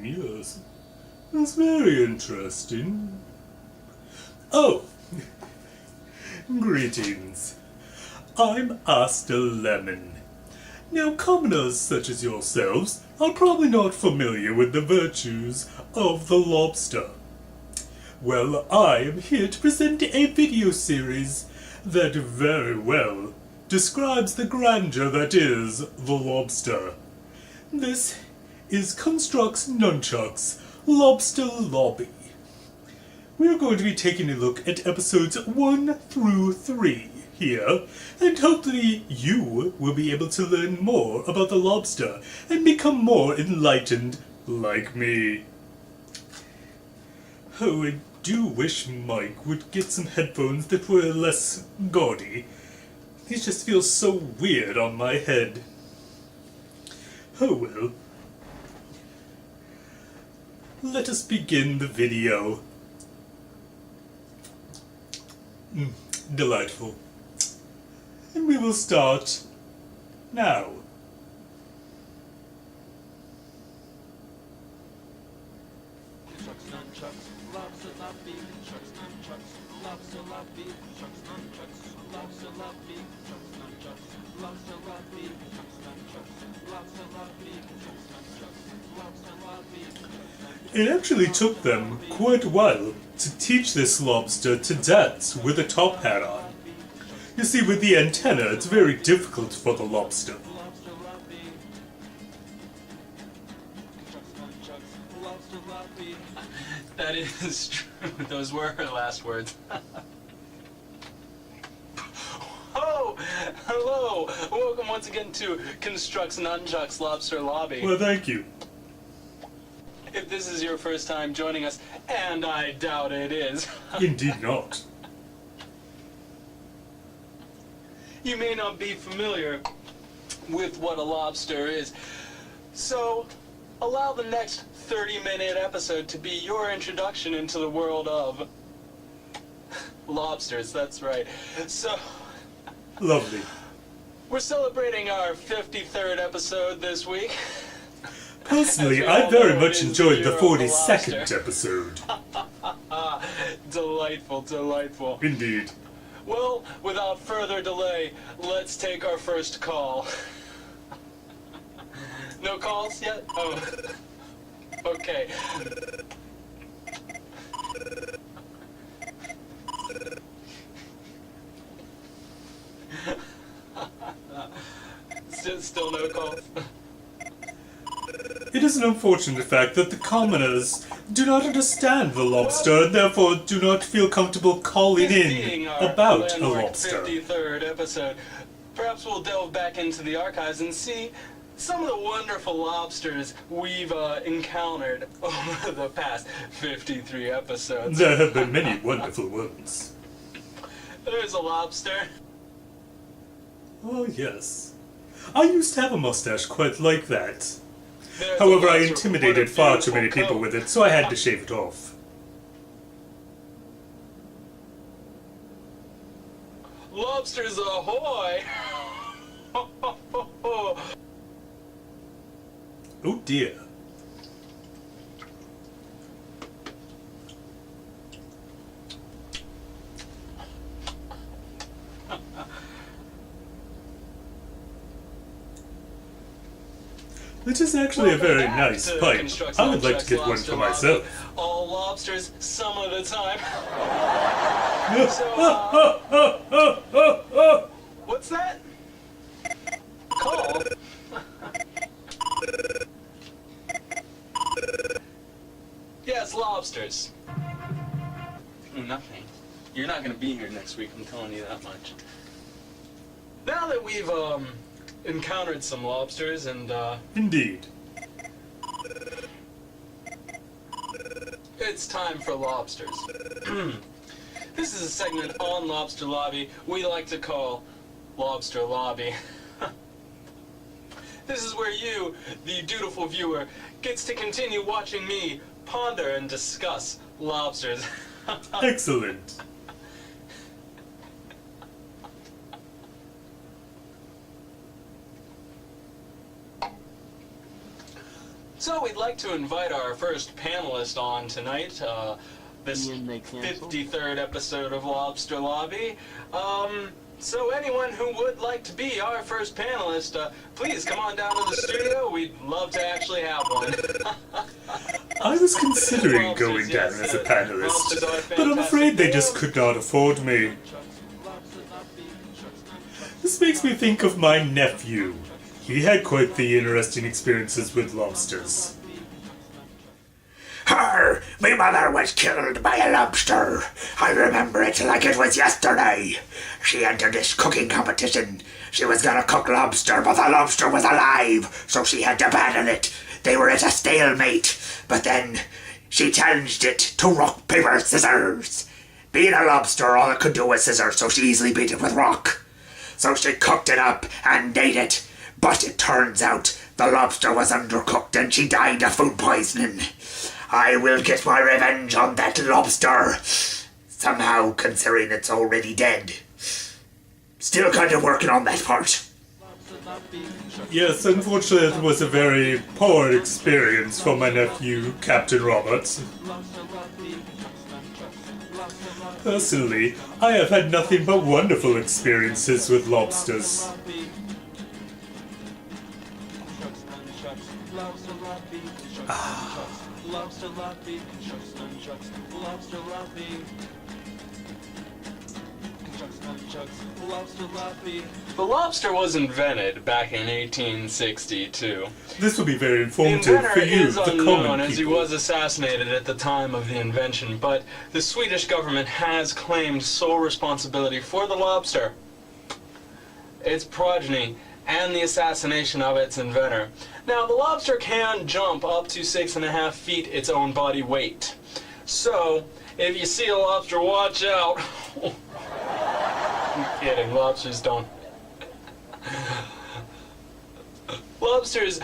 Yes. That's very interesting. Oh, greetings. I'm Aster Lemon. Now, commoners such as yourselves are probably not familiar with the virtues of the lobster. Well, I am here to present a video series that very well describes the grandeur that is the lobster. This is Construx Nunchux Lobster Lobby. We are going to be taking a look at episodes 1 through 3 here, and hopefully you will be able to learn more about the lobster and become more enlightened like me. Oh, I do wish Mike would get some headphones that were less gaudy. These just feel so weird on my head. Oh well. Let us begin the video. Delightful. And we will start now. Lobster Lobby, Nunchux, Lobster Lobby, Nunchux, Lobster Lobby, Nunchux, Lobster Lobby, Nunchux, Lobster Lobby, Nunchux, Lobster Lobby. It actually took them quite a while to teach this lobster to dance with a top hat on. You see, with the antenna, it's very difficult for the lobster. That is true. Those were her last words. Oh, hello. Welcome once again to Construx Nunchux Lobster Lobby. Well, thank you. If this is your first time joining us, and I doubt it is, Indeed not. you may not be familiar with what a lobster is. So, allow the next 30-minute episode to be your introduction into the world of lobsters. That's right. So, Lovely. we're celebrating our 53rd episode this week. Personally, I very much enjoyed the 42nd episode. Delightful, delightful. Indeed. Well, without further delay, let's take our first call. No calls yet? Oh. Okay. Still no calls? It is an unfortunate fact that the commoners do not understand the lobster and therefore do not feel comfortable calling This in being our about a landmark lobster. 53rd episode, perhaps we'll delve back into the archives and see some of the wonderful lobsters we've encountered over the past 53 episodes. There have been many wonderful ones. There's a lobster. Oh, yes. I used to have a mustache quite like that. There's However, a I lobster intimidated with a far too beautiful many people coat. with it, so I had to shave it off. Lobsters ahoy! Oh dear. Which is actually a very Welcome back nice to pipe. Construx I would like to Nunchux get one Lobster for Lobby. myself. All lobsters, some of the time. What's that? Call? Yes, lobsters. Nothing. You're not gonna be here next week, I'm telling you that much. Now that we've, encountered some lobsters and, Indeed. it's time for lobsters. This is a segment on Lobster Lobby we like to call Lobster Lobby. This is where you, the dutiful viewer, gets to continue watching me ponder and discuss lobsters. Excellent. So we'd like to invite our first panelist on tonight, this Ian, they canceled? 53rd episode of Lobster Lobby. So anyone who would like to be our first panelist, please come on down to the studio. We'd love to actually have one. I was considering going down as a panelist, but I'm afraid they just could not afford me. This makes me think of my nephew. He had quite the interesting experiences with lobsters. Her! My mother was killed by a lobster. I remember it like it was yesterday. She entered this cooking competition. She was gonna cook lobster, but the lobster was alive, so she had to battle it. They were at a stalemate, but then she challenged it to rock, paper, scissors. Being a lobster, all it could do was scissors, so she easily beat it with rock. So she cooked it up and ate it, but it turns out the lobster was undercooked and she died of food poisoning. I will get my revenge on that lobster. Somehow, considering it's already dead. Still kind of working on that part. Yes, unfortunately it was a very poor experience for my nephew, Captain Roberts. Personally, I have had nothing but wonderful experiences with lobsters. Lobster Lobby, Nunchux, Lobster Lobby. Lobster Lobby. The lobster was invented back in 1862. This will be very The informative inventor for you, is the unknown common as he people. was assassinated at the time of the invention, but the Swedish government has claimed sole responsibility for the lobster, its progeny, and the assassination of its inventor. Now, the lobster can jump up to 6.5 feet its own body weight. So, if you see a lobster, watch out. I'm kidding, lobsters don't. Lobsters,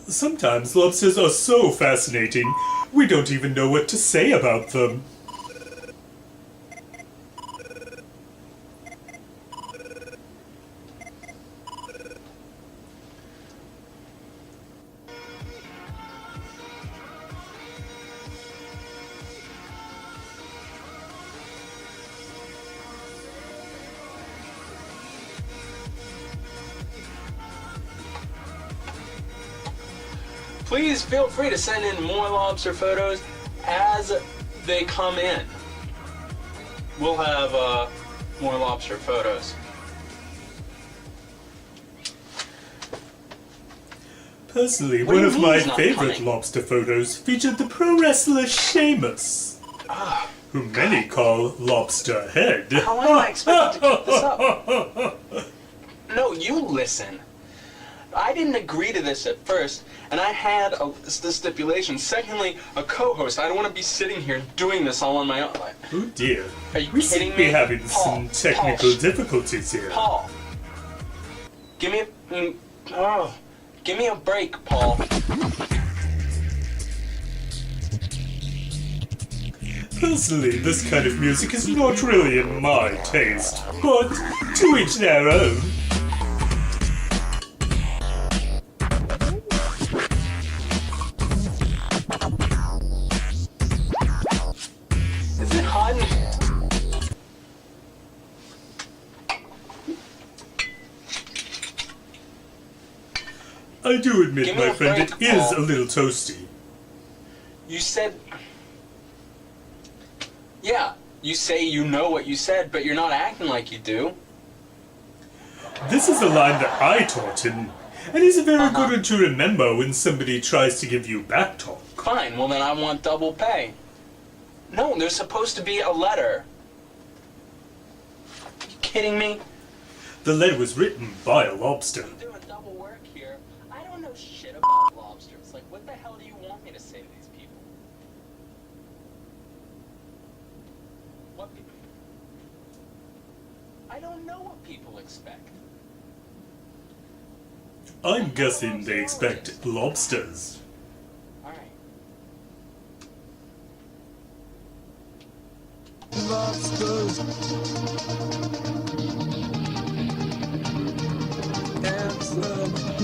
Sometimes lobsters are so fascinating, we don't even know what to say about them. please feel free to send in more lobster photos as they come in. We'll have more lobster photos. Personally, What do one you of mean my he's not favorite coming? lobster photos featured the pro wrestler Sheamus, who many call Lobster Head. How am I expected to keep this up? No, you listen. I didn't agree to this at first, and I had the stipulation. Secondly, a co-host. I don't want to be sitting here doing this all on my own. Oh dear. Are you We kidding seem to be me? having Paul, some technical Paul, difficulties here. Paul, give me give me a break, Paul. Personally, this kind of music is not really in my taste, but to each their own. Is it hot in here? I do admit, Give me my a friend, it break, is Paul. a little toasty. You said... Yeah, you say you know what you said, but you're not acting like you do. This is a line that I taught him, and he's a very good one to remember when somebody tries to give you back talk. Fine, well then I want double pay. No, there's supposed to be a letter. You kidding me? The letter was written by a lobster. I'm doing double work here. I don't know shit about lobsters. Like, what the hell do you want me to say to these people? What people? I don't know what people expect. I'm guessing they expect lobsters. Alright.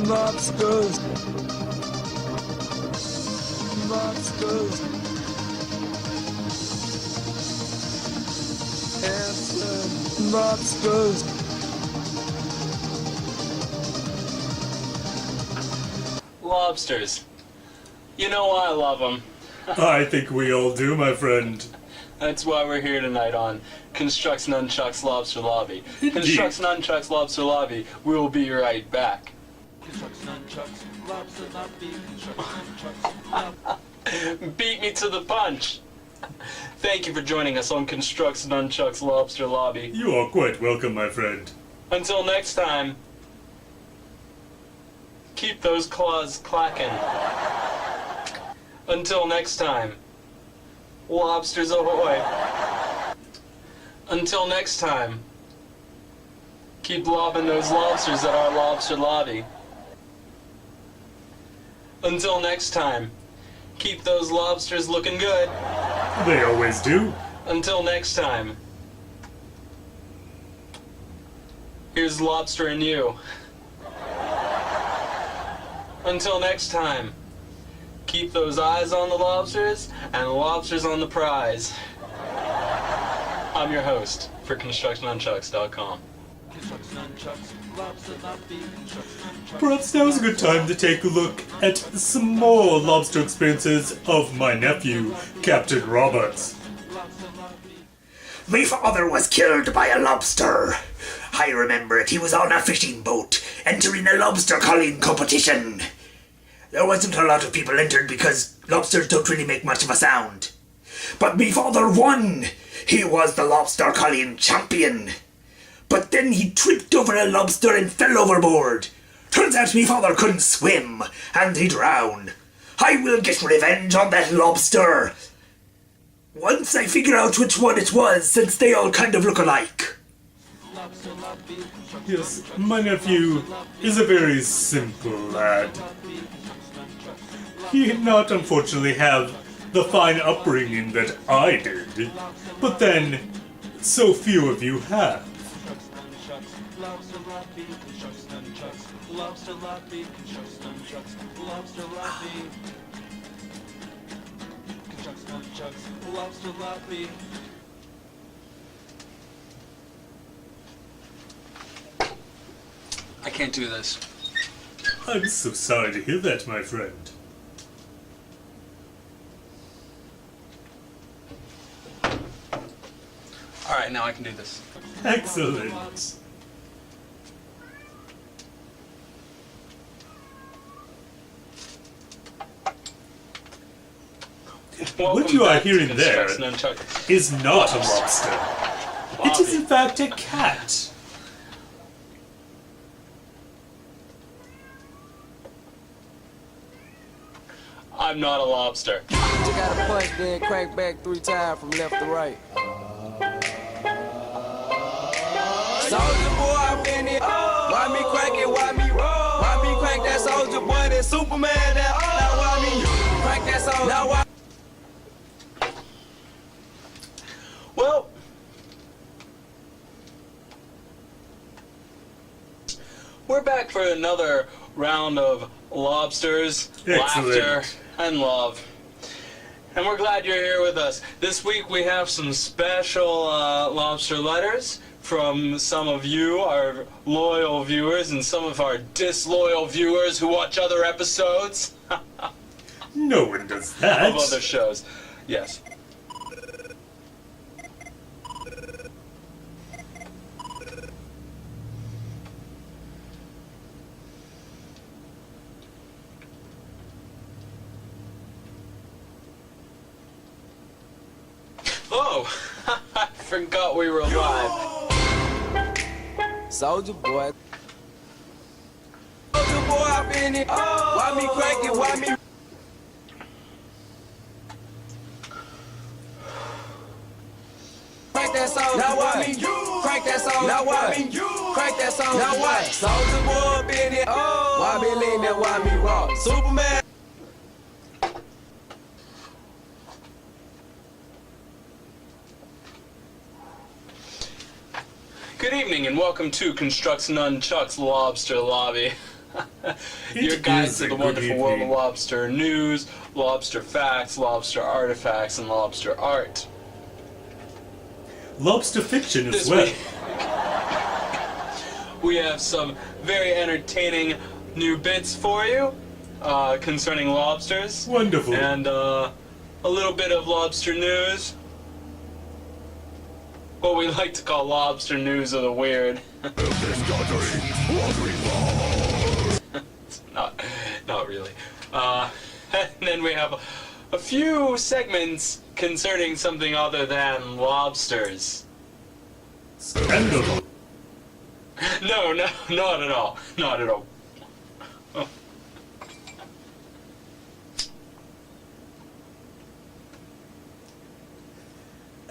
Lobsters. Lobsters. Handsome lobsters. Lobsters. You know I love them. I think we all do, my friend. That's why we're here tonight on Construx Nunchux Lobster Lobby. Indeed. Construx Nunchux Lobster Lobby. We'll be right back. Construx Nunchucks, Lobster Lobby, Construx Nunchucks. Beat me to the punch. Thank you for joining us on Construx Nunchux Lobster Lobby. You are quite welcome, my friend. Until next time, keep those claws clacking. Until next time, lobsters ahoy. Until next time, keep lobbing those lobsters at our lobster lobby. Until next time, keep those lobsters looking good. They always do. Until next time, here's lobster and you. Until next time, keep those eyes on the lobsters and the lobsters on the prize. I'm your host for ConstructNunchucks.com. Construx Nunchucks, Lobster Lobby, Construx Nunchucks. Perhaps now is a good time to take a look at some more lobster experiences of my nephew, Captain Roberts. Lobster Lobby. My father was killed by a lobster. I remember it. He was on a fishing boat, entering a lobster calling competition. There wasn't a lot of people entered because lobsters don't really make much of a sound. But my father won. He was the lobster calling champion. But then he tripped over a lobster and fell overboard. Turns out my father couldn't swim, and he drowned. I will get revenge on that lobster. Once I figure out which one it was, since they all kind of look alike. Lobster Lobby, Construx Yes, my nephew is a very simple lad. Lobby, Construx Nunchucks. He did not unfortunately have the fine upbringing that I did, but then so few of you have. Lobster Lobby, Construx Nunchucks. Lobster Lobby, Construx Nunchucks. Lobster Lobby. Construx Nunchucks. Lobster Lobby. I can't do this. I'm so sorry to hear that, my friend. Alright, now I can do this. Excellent. What you are back to hearing there Construx Nunchucks. is not a lobster. It is in fact a cat. I'm not a lobster. You gotta punch, then crank back 3 times from left to right. Soldier boy, I'm in it. Why me crank it? Why me roll? Why me crank that soldier boy? That Superman? That now why me crank that soldier? Now why? Well, we're back for another round of lobsters, Excellent. laughter, and love. And we're glad you're here with us. This week we have some special lobster letters from some of you, our loyal viewers, and some of our disloyal viewers who watch other episodes No one does of that. other shows. Yes. Oh, I forgot we were live. Soldier boy. Soldier boy, I'm in it. Why me crank it? Why me? Crank that song. Now why me? Crank that song. Now why me? Crank that song. Now what? Soldier boy, up in it. Why me lean that? Why me rock? Superman. Good evening and welcome to Construx Nunchucks Lobster Lobby. Your guide is to a the good wonderful world of evening. lobster news, lobster facts, lobster artifacts, and lobster art. Lobster fiction as This well. week, we have some very entertaining new bits for you concerning lobsters. Wonderful. And a little bit of lobster news. What we like to call lobster news of the weird. Not really. And then we have a few segments concerning something other than lobsters. Scandal. No, not at all. Not at all.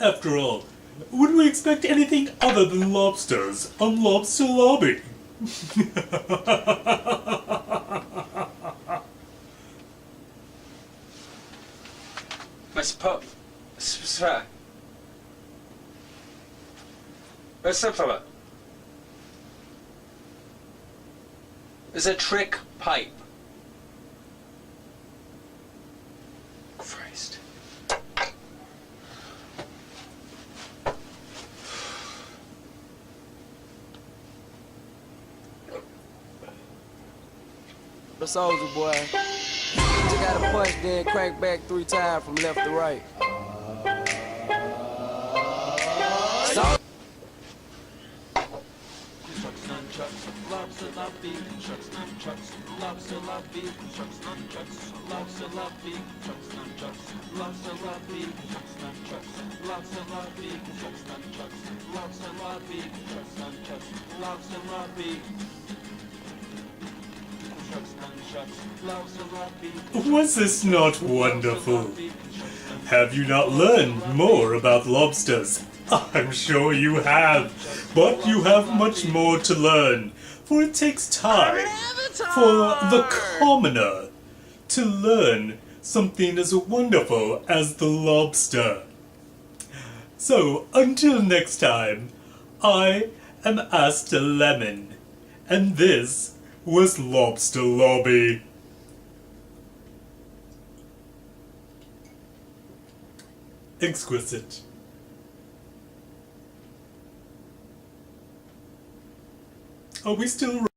After all, would we expect anything other than lobsters on Lobster Lobby? Mr. Pup. Sir. Mr. Pup. It's a trick pipe. Christ. The soldier boy. You gotta punch, then crank back 3 times from left to right. Nunchux, Lobster Lobby, Construx, Nunchux, Lobster Lobby, Construx, Nunchux, Lobster Lobby, Construx, Nunchux, Lobster Lobby, Construx, Nunchux, Lobster Lobby, Construx, Nunchux, Lobster Lobby, Construx, Nunchux, Lobster Lobby, Construx, Nunchux, Lobster Lobby. Was this not wonderful? Have you not learned more about lobsters? I'm sure you have, but you have much more to learn, for it takes time for the commoner to learn something as wonderful as the lobster. So, until next time, I am Aster Lemon, and this was Lobster Lobby. Exquisite. Are we still